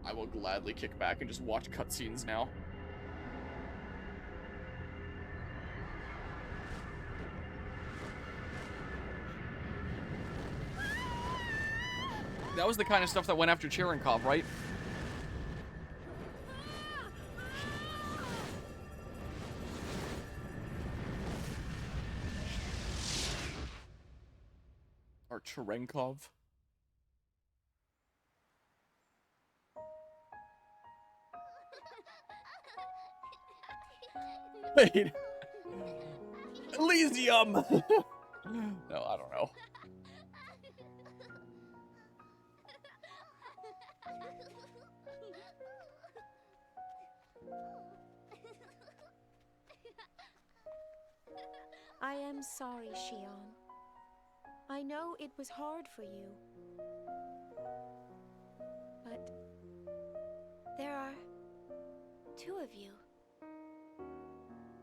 I will gladly kick back and just watch cutscenes now. That was the kind of stuff that went after Cherenkov, right? Or Cherenkov. Wait. Elysium! No, I don't know. I am sorry, Shion. I know it was hard for you. But there are two of you.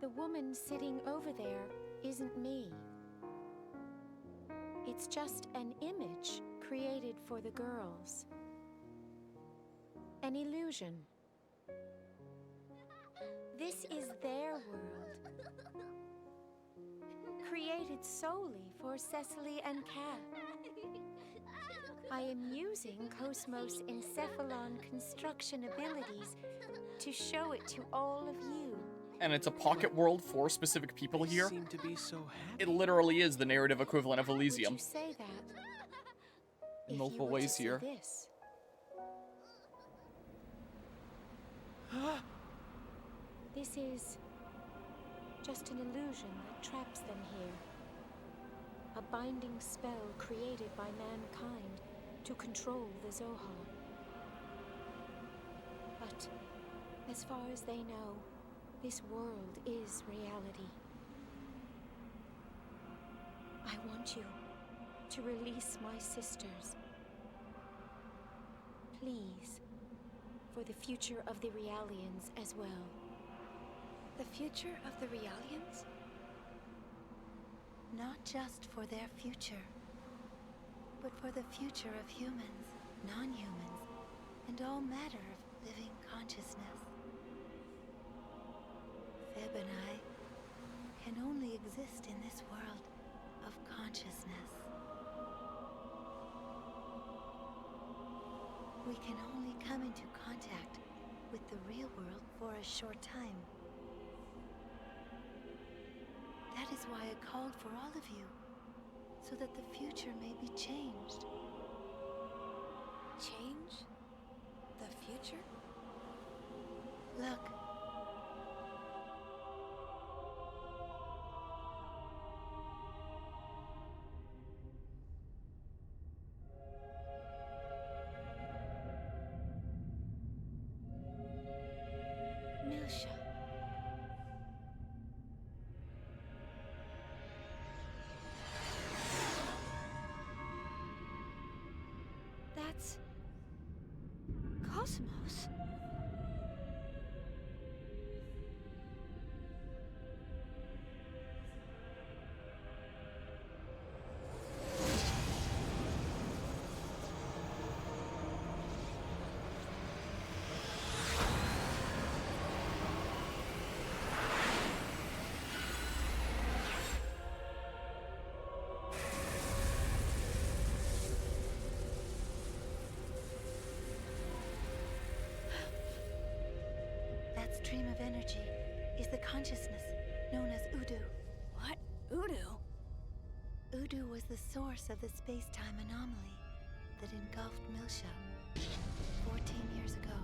The woman sitting over there isn't me. It's just an image created for the girls. An illusion. This is their world. Created solely for Cecily and Kat. I am using Cosmos' Encephalon construction abilities to show it to all of you. And it's a pocket world for specific people here. Seem to be so happy. It literally is the narrative equivalent of Elysium. Would you say that? In If multiple you were to ways see here. This. This is just an illusion that traps them here. A binding spell created by mankind to control the Zohar. But as far as they know, this world is reality. I want you to release my sisters. Please, for the future of the Realians as well. The future of the Realians? Not just for their future, but for the future of humans, non-humans, and all matter of living consciousness. Feb and I can only exist in this world of consciousness. We can only come into contact with the real world for a short time. That is why I called for all of you, so that the future may be changed. Change? The future? Look. Milsha. That's Cosmos. That stream of energy is the consciousness known as Udu. What? Udu? Udu was the source of the space-time anomaly that engulfed Milsha 14 years ago.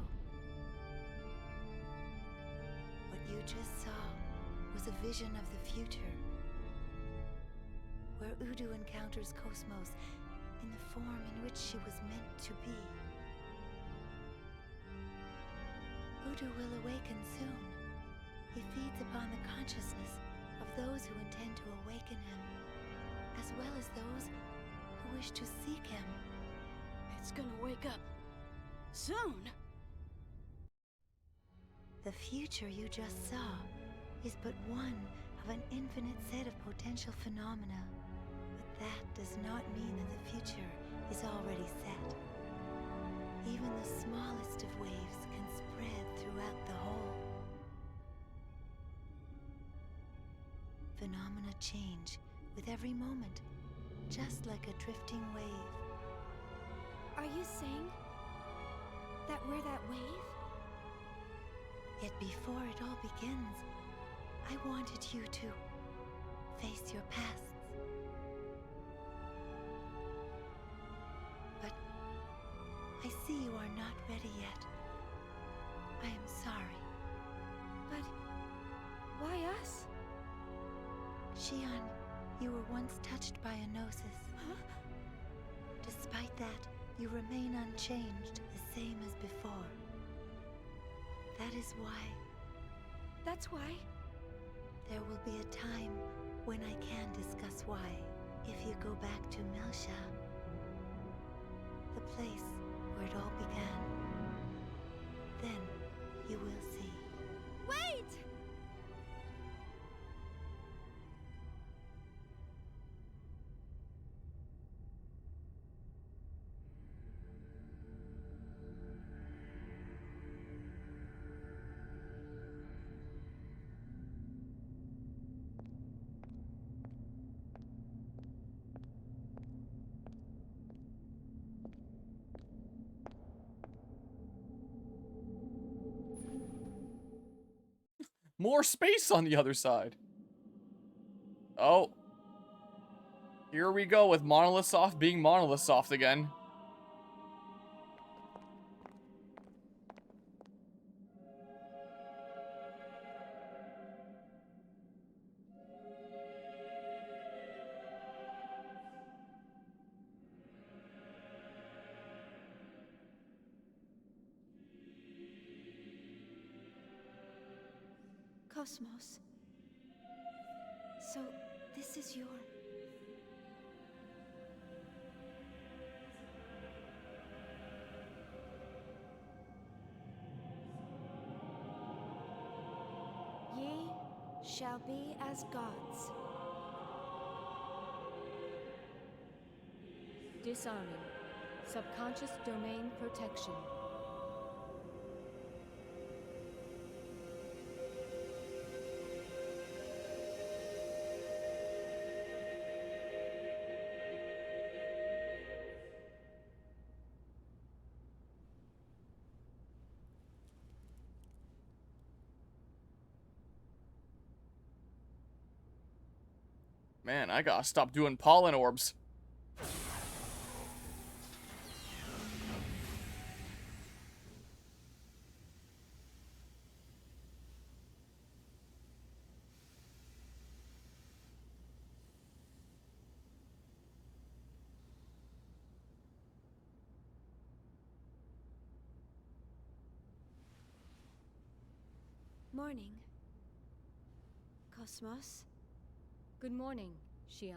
What you just saw was a vision of the future, where Udu encounters Cosmos in the form in which she was meant to be. Udu will awaken soon. He feeds upon the consciousness of those who intend to awaken him, as well as those who wish to seek him. It's gonna wake up soon. The future you just saw is but one of an infinite set of potential phenomena. But that does not mean that the future is already set. Even even the smallest of waves can spread throughout the whole. Phenomena change with every moment, just like a drifting wave. Are you saying that we're that wave? Yet before it all begins, I wanted you to face your pasts. But I see you are not ready yet. I am sorry. But why us? Shion, you were once touched by a gnosis. Huh? Despite that, you remain unchanged, the same as before. That is why That's why? there will be a time when I can discuss why. If you go back to Milsha, the place where it all began, then you will see. Wait! More space on the other side. Oh. Here we go with Monolith Soft being Monolith Soft again. Cosmos. So, this is your... Ye shall be as gods. Disarming. Subconscious domain protection. Man, I gotta stop doing pollen orbs. Morning. Cosmos. Good morning, Xian.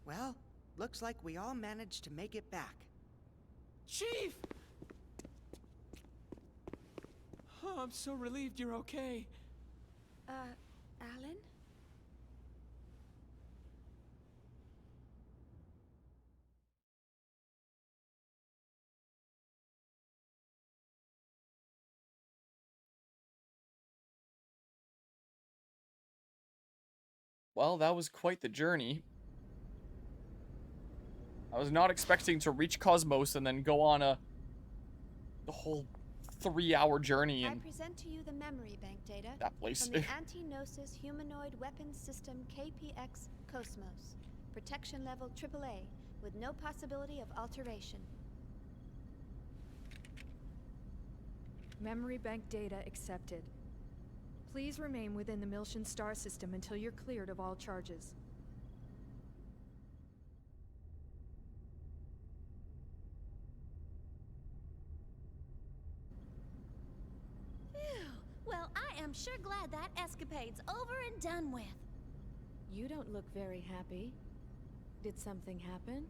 Well, looks like we all managed to make it back. Chief! Oh, I'm so relieved you're okay. Alan? Well, that was quite the journey. I was not expecting to reach Cosmos and then go on the whole 3-hour journey I and present to you the memory bank data that place. from the Anti-Gnosis Humanoid Weapons System KPX Cosmos. Protection level AAA, with no possibility of alteration. Memory bank data accepted. Please remain within the Milshan star system until you're cleared of all charges. Phew. Well, I am sure glad that escapade's over and done with. You don't look very happy. Did something happen?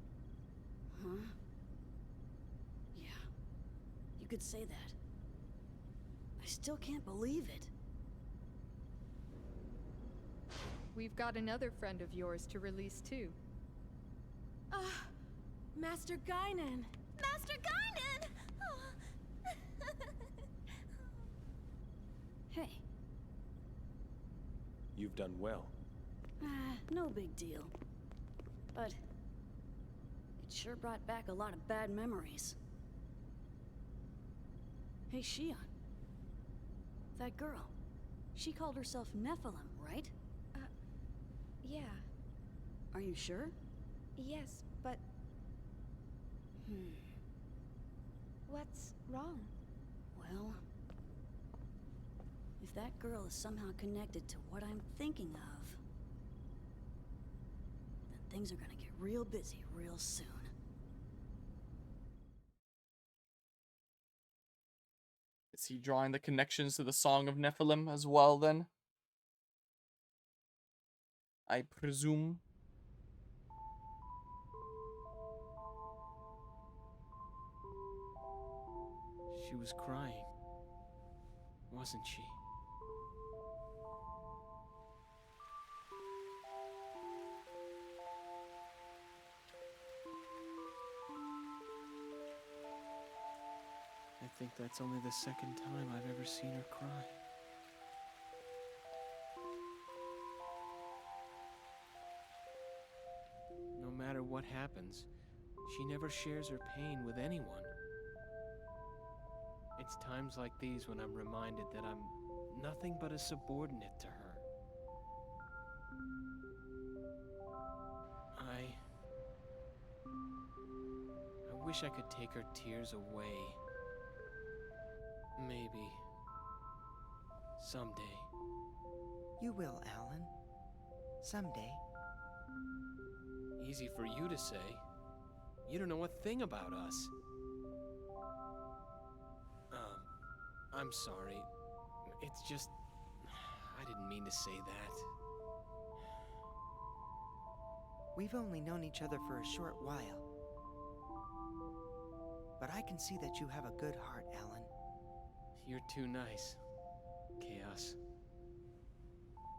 Huh? Yeah. You could say that. I still can't believe it. we've got another friend of yours to release too. Master Guinan! Master Guinan! Hey. You've done well. No big deal. But it sure brought back a lot of bad memories. Hey, Shion. That girl. She called herself Nephilim, right? Yeah. Are you sure? Yes, but what's wrong? Well, if that girl is somehow connected to what I'm thinking of, then things are gonna get real busy real soon. Is he drawing the connections to the Song of Nephilim as well, then? I presume. She was crying, wasn't she? I think that's only the second time I've ever seen her cry. No matter what happens, she never shares her pain with anyone. It's times like these when I'm reminded that I'm nothing but a subordinate to her. I wish I could take her tears away. Maybe. Someday. You will, Alan. Someday. Easy for you to say. You don't know a thing about us. I'm sorry. It's just... I didn't mean to say that. We've only known each other for a short while. But I can see that you have a good heart, Alan. You're too nice. Chaos.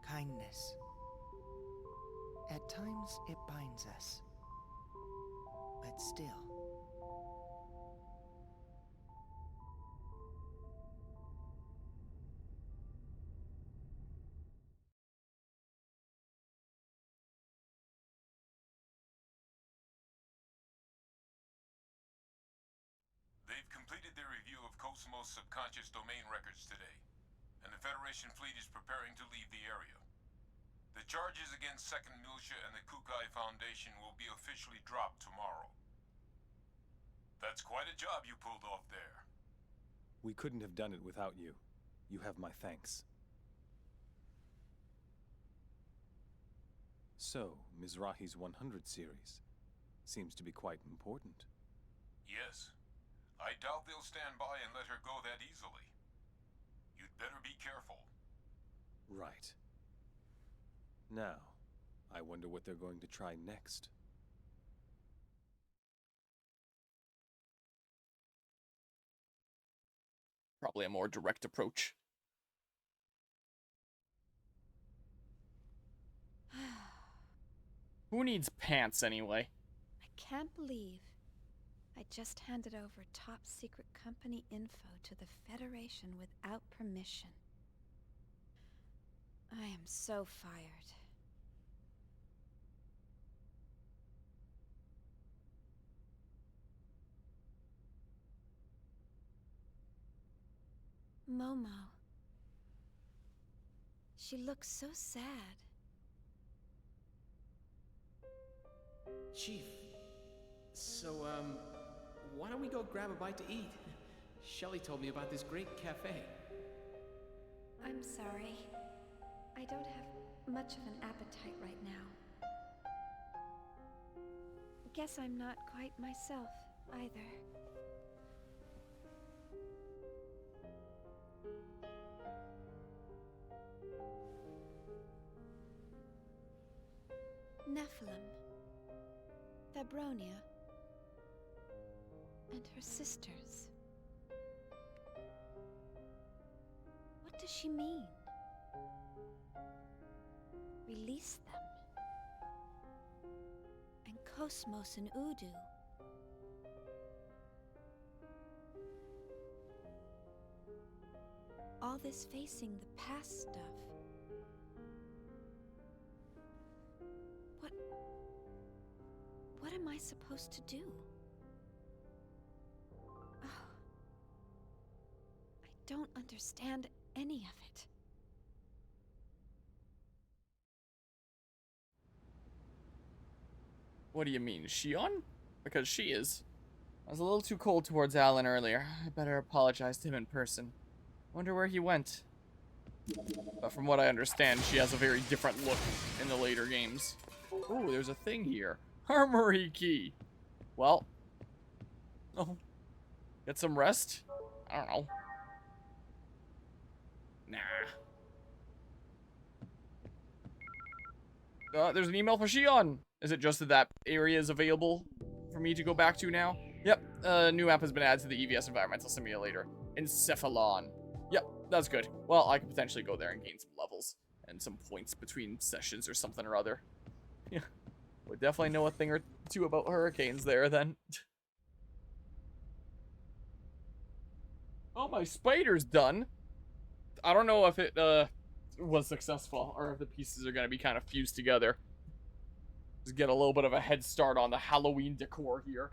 Kindness. At times, it binds us. But still... They've completed their review of Cosmos' subconscious domain records today, and the Federation fleet is preparing to leave the area. The charges against Second Militia and the Kukai Foundation will be officially dropped tomorrow. That's quite a job you pulled off there. We couldn't have done it without you. You have my thanks. So, Mizrahi's 100 series seems to be quite important. Yes. I doubt they'll stand by and let her go that easily. You'd better be careful. Right. Now, I wonder what they're going to try next. Probably a more direct approach. Who needs pants anyway? I can't believe I just handed over top secret company info to the Federation without permission. I am so fired. Momo. She looks so sad. Chief. So, why don't we go grab a bite to eat? Shelly told me about this great cafe. I'm sorry. I don't have much of an appetite right now. Guess I'm not quite myself, either. Nephilim. Fabronia. And her sisters. What does she mean? Release release them. And Cosmos and Udu. All this facing the past stuff. What am I supposed to do? Oh. I don't understand any of it. What do you mean, Shion? Because she is. I was a little too cold towards Alan earlier. I better apologize to him in person. Wonder where he went. But from what I understand, she has a very different look in the later games. Ooh, there's a thing here. Armory key. Well. Oh. Get some rest? I don't know. Nah. There's an email for Shion. Is it just that that area is available for me to go back to now? Yep. New app has been added to the EVS Environmental Simulator. Encephalon. Yep, that's good. Well, I could potentially go there and gain some levels and some points between sessions or something or other. Yeah. Would definitely know a thing or two about hurricanes there, then. Oh, my spider's done. I don't know if it was successful or if the pieces are going to be kind of fused together. Just get a little bit of a head start on the Halloween decor here.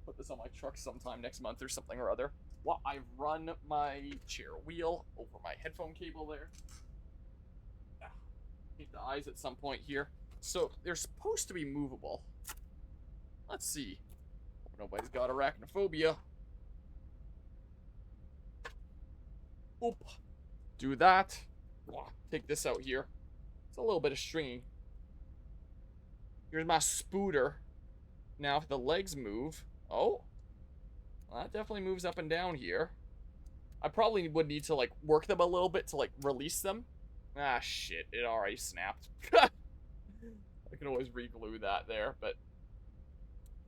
Put this on my truck sometime next month or something or other. Well, I've run my chair wheel over my headphone cable there. Hit the eyes at some point here. So, they're supposed to be movable. Let's see. Hope nobody's got arachnophobia. Oop. Do that. Take this out here. It's a little bit of stringing. Here's my spooter. Now, if the legs move... Oh. Well, that definitely moves up and down here. I probably would need to, like, work them a little bit to, like, release them. Ah, shit. It already snapped. I can always re-glue that there, but...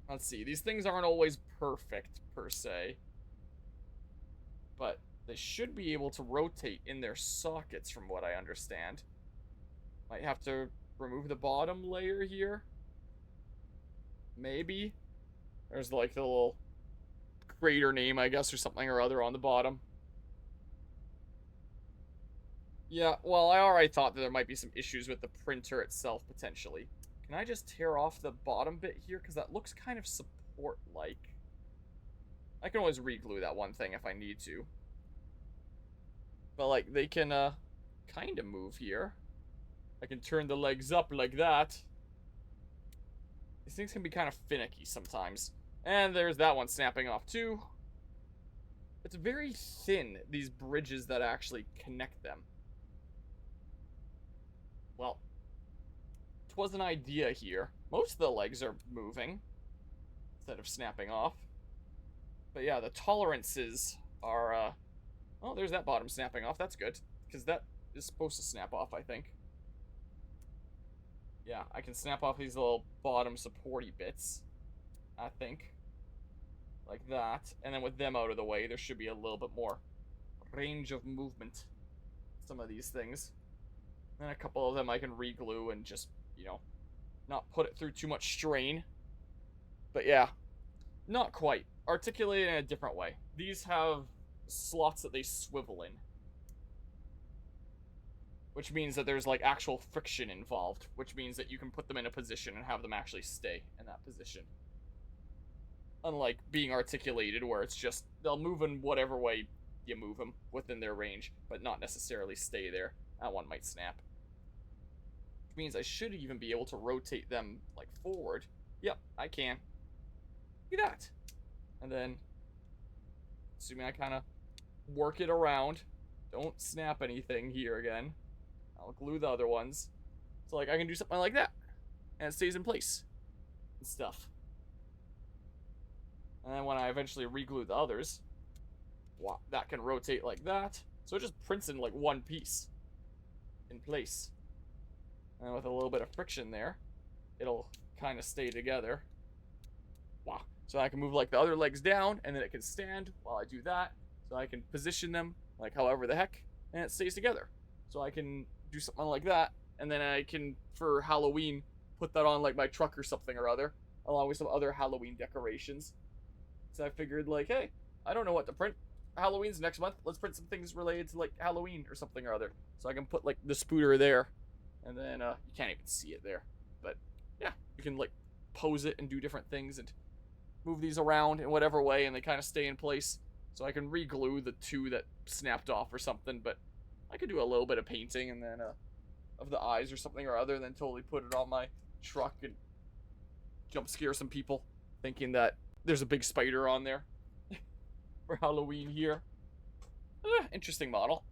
Let's see. These things aren't always perfect, per se. But they should be able to rotate in their sockets, from what I understand. Might have to remove the bottom layer here. Maybe. There's, like, the little crater name, I guess, or something or other on the bottom. Yeah, well, I already thought that there might be some issues with the printer itself, potentially. Can I just tear off the bottom bit here? Because that looks kind of support-like. I can always re-glue that one thing if I need to. But, like, they can, kind of move here. I can turn the legs up like that. These things can be kind of finicky sometimes. And there's that one snapping off, too. It's very thin, these bridges that actually connect them. Well, it was an idea here. Most of the legs are moving instead of snapping off. But yeah, the tolerances are, oh, there's that bottom snapping off. That's good, because that is supposed to snap off, I think. Yeah, I can snap off these little bottom supporty bits, I think. Like that. And then with them out of the way, there should be a little bit more range of movement. Some of these things. And a couple of them I can re-glue and just, you know, not put it through too much strain. But yeah, not quite. Articulated in a different way. These have slots that they swivel in. Which means that there's, like, actual friction involved. Which means that you can put them in a position and have them actually stay in that position. Unlike being articulated, where it's just, they'll move in whatever way you move them within their range, but not necessarily stay there. That one might snap. Which means I should even be able to rotate them, like, forward. Yep, I can. Look at that. And then, assuming I kind of work it around, don't snap anything here again. I'll glue the other ones. So, like, I can do something like that. And it stays in place. And stuff. And then when I eventually re-glue the others, wow, that can rotate like that. So it just prints in, like, one piece. In place. And with a little bit of friction there, it'll kind of stay together. Wow. So I can move, like, the other legs down, and then it can stand while I do that. So I can position them, like, however the heck, and it stays together. So I can do something like that, and then I can, for Halloween, put that on like my truck or something or other, along with some other Halloween decorations. So I figured, like, hey, I don't know what to print. Halloween's next month. Let's print some things related to like Halloween or something or other. So I can put like the spooter there, and then you can't even see it there, but yeah, you can like pose it and do different things and move these around in whatever way, and they kind of stay in place. So I can re-glue the two that snapped off or something, but I could do a little bit of painting and then of the eyes or something or other, and then totally put it on my truck and jump scare some people thinking that there's a big spider on there for Halloween here. Interesting model.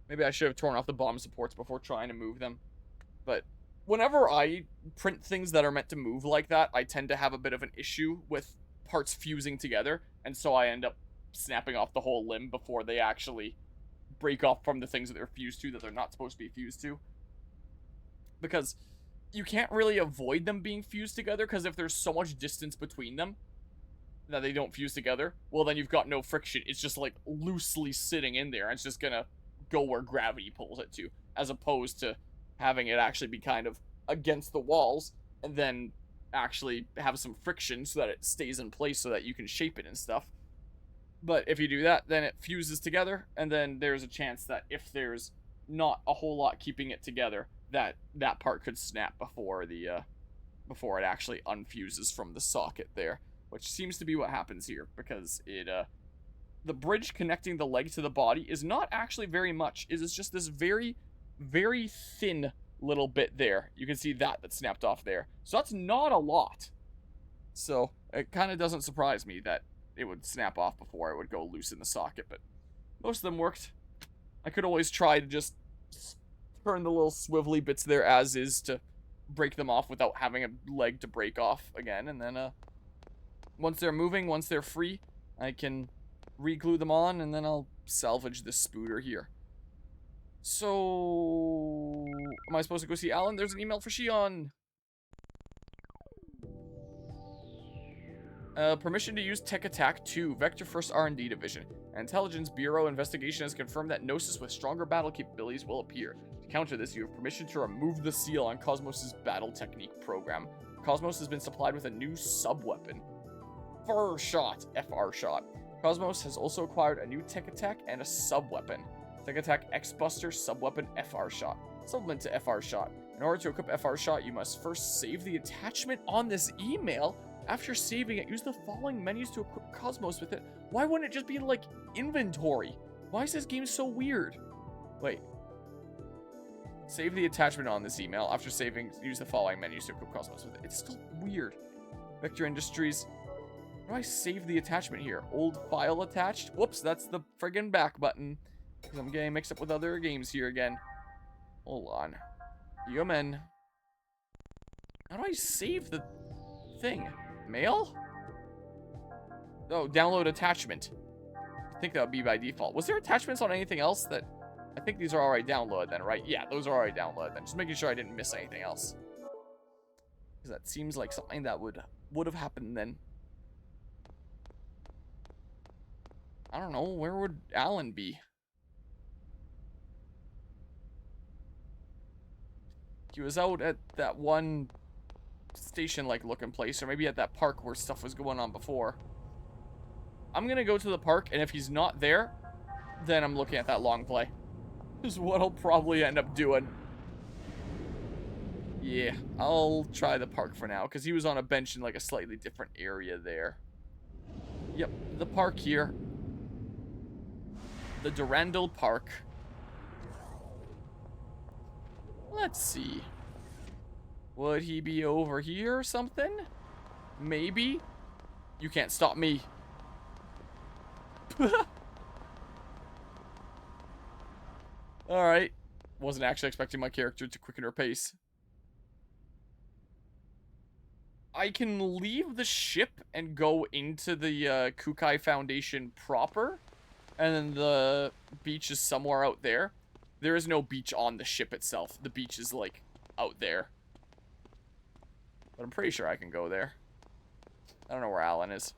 Maybe I should have torn off the bottom supports before trying to move them. But whenever I print things that are meant to move like that, I tend to have a bit of an issue with parts fusing together, and so I end up snapping off the whole limb before they actually break off from the things that they're fused to that they're not supposed to be fused to. Because you can't really avoid them being fused together, because if there's so much distance between them that they don't fuse together, well, then you've got no friction. It's just like loosely sitting in there, and it's just gonna go where gravity pulls it to, as opposed to having it actually be kind of against the walls and then actually have some friction so that it stays in place so that you can shape it and stuff. But if you do that, then it fuses together, and then there's a chance that if there's not a whole lot keeping it together, that part could snap before the before it actually unfuses from the socket there, which seems to be what happens here, because it the bridge connecting the leg to the body is not actually very much. It is just this very, very thin little bit there. You can see that snapped off there. So that's not a lot. So it kind of doesn't surprise me that it would snap off before it would go loose in the socket, but most of them worked. I could always try to just turn the little swivelly bits there as is to break them off without having a leg to break off again, and then once they're moving, once they're free, I can re-glue them on, and then I'll salvage this spooter here. So, am I supposed to go see Alan? There's an email for Shion. Permission to use Tech Attack 2, Vector First R&D Division. An Intelligence Bureau investigation has confirmed that Gnosis with stronger battle capabilities will appear. To counter this, you have permission to remove the seal on Cosmos' battle technique program. Cosmos has been supplied with a new sub-weapon. FR shot. Cosmos has also acquired a new Tech Attack and a sub-weapon. Tech Attack X-Buster sub-weapon FR shot. Supplement to FR shot. In order to equip FR shot, you must first save the attachment on this email. After saving it, use the following menus to equip Cosmos with it. Why wouldn't it just be like inventory? Why is this game so weird? Wait. Save the attachment on this email. After saving, use the following menus to equip Cosmos with it. It's still weird. Vector Industries. How do I save the attachment here? Old file attached? Whoops, that's the friggin' back button. Because I'm getting mixed up with other games here again. Hold on. Human. How do I save the thing? Mail? Oh, download attachment. I think that would be by default. Was there attachments on anything else that... I think these are already downloaded then, right? Yeah, those are already downloaded then. Just making sure I didn't miss anything else. Because that seems like something that would have happened then. I don't know. Where would Alan be? He was out at that one station-like looking place, or maybe at that park where stuff was going on before. I'm gonna go to the park, and if he's not there, then I'm looking at that long play. Is what I'll probably end up doing. Yeah, I'll try the park for now, because he was on a bench in like a slightly different area there. Yep, the park here. The Durandal Park. Let's see. Would he be over here or something? Maybe. You can't stop me. Alright. Wasn't actually expecting my character to quicken her pace. I can leave the ship and go into the Kukai Foundation proper. And then the beach is somewhere out there. There is no beach on the ship itself. The beach is, like, out there. But I'm pretty sure I can go there. I don't know where Alan is.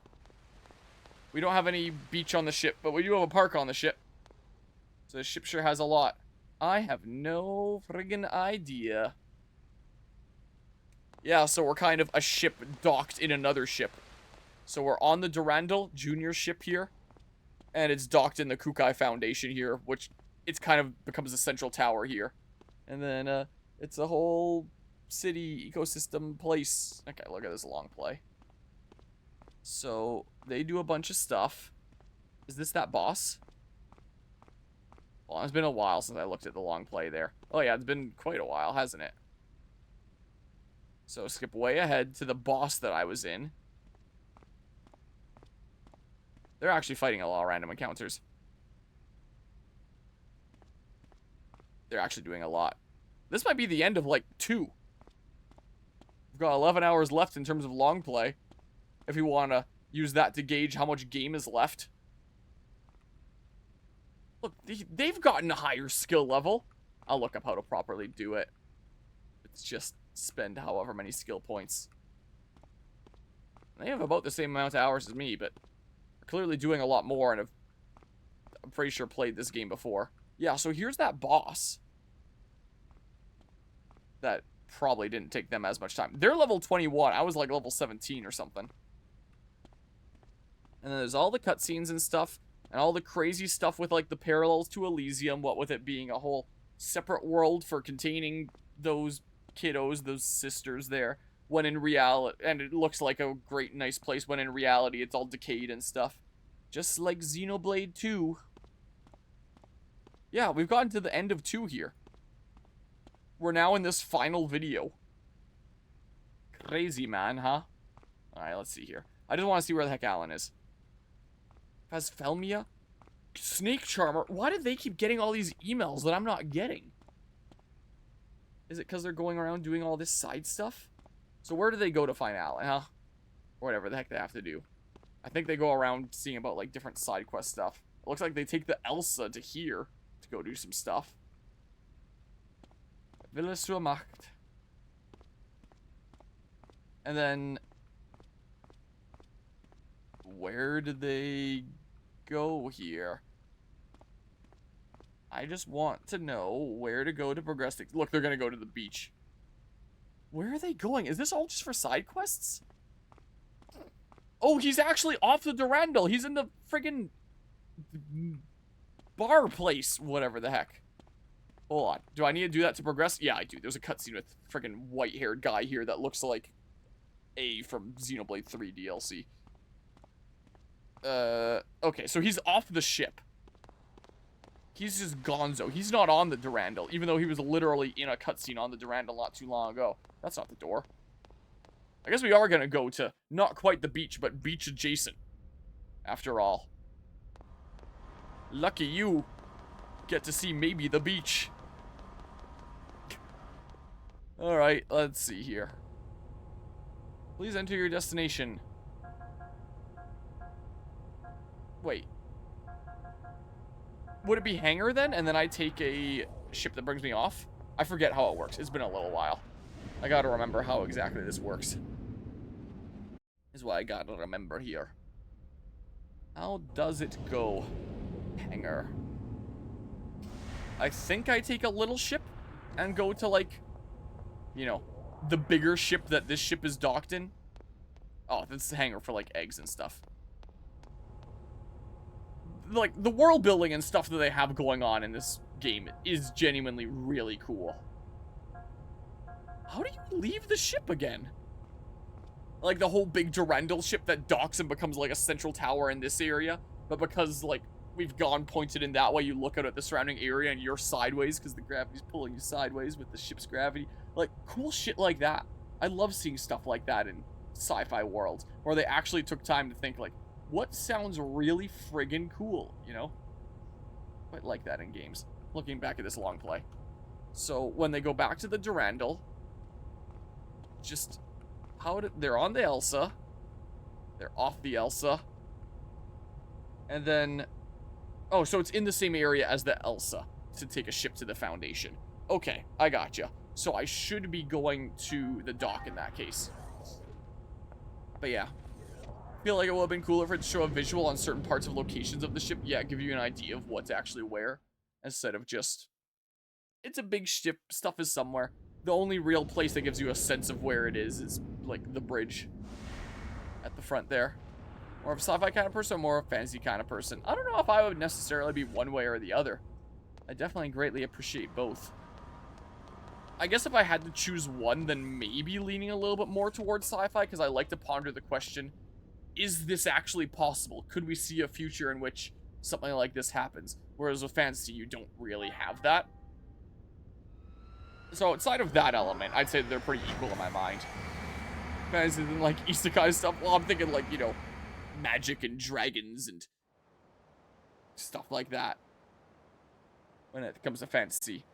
We We don't have any beach on the ship, but we do have a park on the ship. So the ship sure has a lot. I have no friggin' idea. Yeah, so we're kind of a ship docked in another ship. So we're on the Durandal Junior ship here. And it's docked in the Kukai Foundation here, which it's kind of becomes a central tower here. And then it's a whole city ecosystem place. Okay, look at this long play. So they do a bunch of stuff. Is this that boss? Well, it's been a while since I looked at the long play there. Oh yeah, it's been quite a while, hasn't it? So skip way ahead to the boss that I was in. They're actually fighting a lot of random encounters. They're actually doing a lot. This might be the end of, like, 2. We've got 11 hours left in terms of long play. If we want to use that to gauge how much game is left. Look, they've gotten a higher skill level. I'll look up how to properly do it. It's just spend however many skill points. They have about the same amount of hours as me, but clearly doing a lot more, and I'm pretty sure played this game before. Yeah, so here's that boss. That probably didn't take them as much time. They're level 21. I was like level 17 or something. And then there's all the cutscenes and stuff, and all the crazy stuff with like the parallels to Elysium, what with it being a whole separate world for containing those kiddos, those sisters there. When in reality, and it looks like a great, nice place, when in reality, it's all decayed and stuff. Just like Xenoblade 2. Yeah, we've gotten to the end of 2 here. We're now in this final video. Crazy, man, huh? Alright, let's see here. I just want to see where the heck Alan is. Phasfelmia? Snake Charmer? Why did they keep getting all these emails that I'm not getting? Is it because they're going around doing all this side stuff? So where do they go to find Alan, huh? Or whatever the heck they have to do. I think they go around seeing about, like, different side quest stuff. It looks like they take the Elsa to here to go do some stuff. Wille zur Macht. And then... where do they go here? I just want to know where to go to progress things. Look, they're going to go to the beach. Where are they going? Is this all just for side quests? Oh, he's actually off the Durandal. He's in the friggin' bar place, whatever the heck. Hold on. Do I need to do that to progress? Yeah, I do. There's a cutscene with friggin' white-haired guy here that looks like A from Xenoblade 3 DLC. Okay, so he's off the ship. He's just gonzo. He's not on the Durandal, even though he was literally in a cutscene on the Durandal not too long ago. That's not the door. I guess we are gonna go to not quite the beach, but beach adjacent. After all. Lucky you. Get to see maybe the beach. Alright, let's see here. Please enter your destination. Wait. Would it be hangar then? And then I take a ship that brings me off? I forget how it works. It's been a little while. I gotta remember how exactly this works. Is what I gotta remember here. How does it go? Hangar. I think I take a little ship and go to, like, you know, the bigger ship that this ship is docked in. Oh, this is the hangar for, like, eggs and stuff. Like, the world building and stuff that they have going on in this game is genuinely really cool. How do you leave the ship again? Like, the whole big Durandal ship that docks and becomes, like, a central tower in this area. But because, like, we've gone pointed in that way, you look out at the surrounding area and you're sideways because the gravity's pulling you sideways with the ship's gravity. Like, cool shit like that. I love seeing stuff like that in sci-fi worlds, where they actually took time to think, like, what sounds really friggin' cool, you know? Quite like that in games. Looking back at this long play. So, when they go back to the Durandal, just... they're on the Elsa. They're off the Elsa. And then... oh, so it's in the same area as the Elsa to take a ship to the Foundation. Okay, I gotcha. So I should be going to the dock in that case. But yeah. I feel like it would have been cooler if it show a visual on certain parts of locations of the ship. Yeah, give you an idea of what to actually wear. Instead of just it's a big ship. Stuff is somewhere. The only real place that gives you a sense of where it is like the bridge at the front there. More of a sci-fi kind of person, or more of a fantasy kind of person. I don't know if I would necessarily be one way or the other. I definitely greatly appreciate both. I guess if I had to choose one, then maybe leaning a little bit more towards sci-fi, because I like to ponder the question, is this actually possible? Could we see a future in which something like this happens? Whereas with fantasy, you don't really have that. So outside of that element, I'd say they're pretty equal in my mind. Fantasy and like isekai stuff, well, I'm thinking like, you know, magic and dragons and stuff like that when it comes to fantasy.